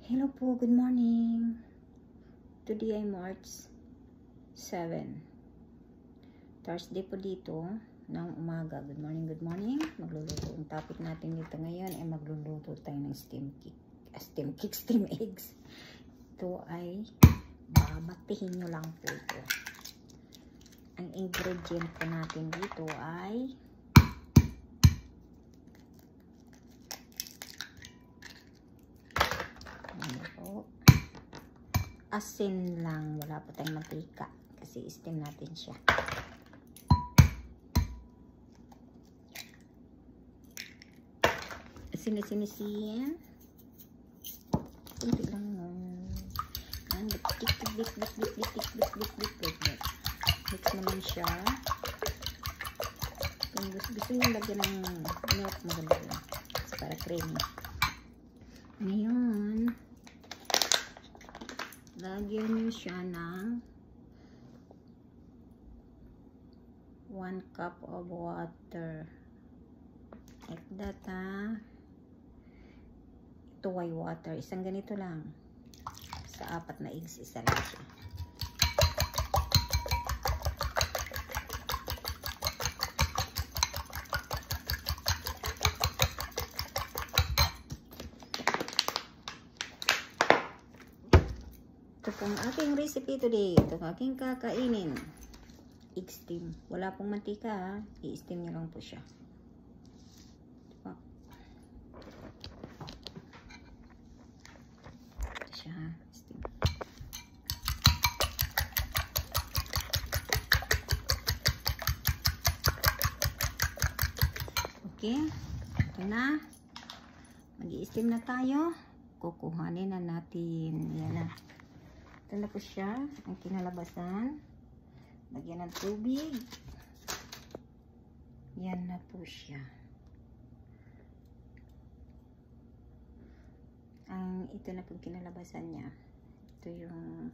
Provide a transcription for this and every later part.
Hello po, good morning. Today ay March 7. Thursday po dito ng umaga. Good morning, good morning. Magluluto. Ang topic natin dito ngayon ay magluluto tayo ng steam eggs. Ito ay babatihin nyo lang po ito. Ang ingredient po natin dito ay asin lang, wala pa tayong mantika kasi steam natin siya. Asin. Kunti lang mix naman siya. Kung gusto nyo lagyan ng milk, maganda yun para creamy. Ngayon lagyan nyo siya ng 1 cup of water. Like that, ha. Ito ay water. Isang ganito lang. Sa 4 na eggs, isa lang siya. Ito pong aking recipe today. Ito ang aking kakainin. Egg steam. Wala pong mantika, ha. I-steam nyo lang po siya. Ito siya, ha. Steam. Okay. Ito na. Mag-i-steam na tayo. Kukuhanin na natin. Yan na. Ito na po siya, ang kinalabasan. Lagyan ng tubig. Yan na po siya. Ito na po kinalabasan niya. Ito yung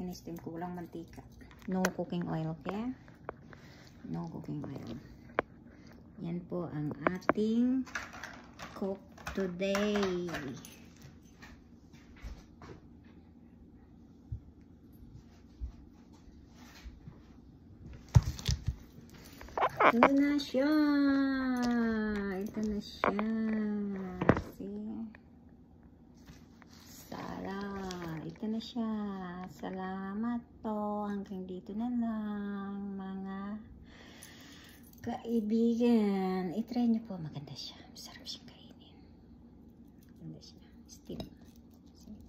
in-steam ko, walang mantika. No cooking oil, okay? No cooking oil. Yan po ang ating cook today. Ito na siya. Ito na siya. See? Ito na siya. Salamat po. Hanggang dito na lang, mga kaibigan. I-try nyo po. Maganda siya. Masarap siyang kainin. Maganda siya. Steam. See?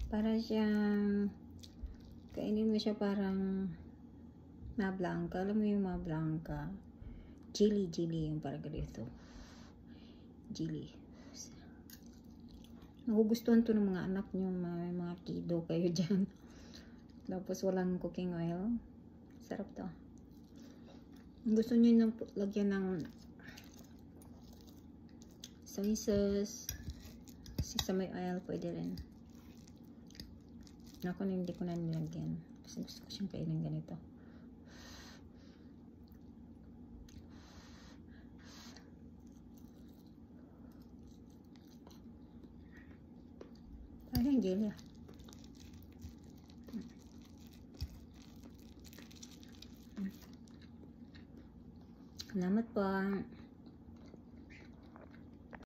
Para siyang kainin mo siya parang mablanca. Alam mo yung mablanca? Jelly yung parang ganito. Jelly. Nagugustuhan to ng mga anak nyo, mga kido kayo dyan. Tapos walang cooking oil. Sarap to. Gusto nyo nang lagyan ng soy sauce, sesame oil, pwede rin. Ako na hindi ko na nilagyan. Kasi gusto ko siyang kainin ganito. Parang jelly. Salamat po.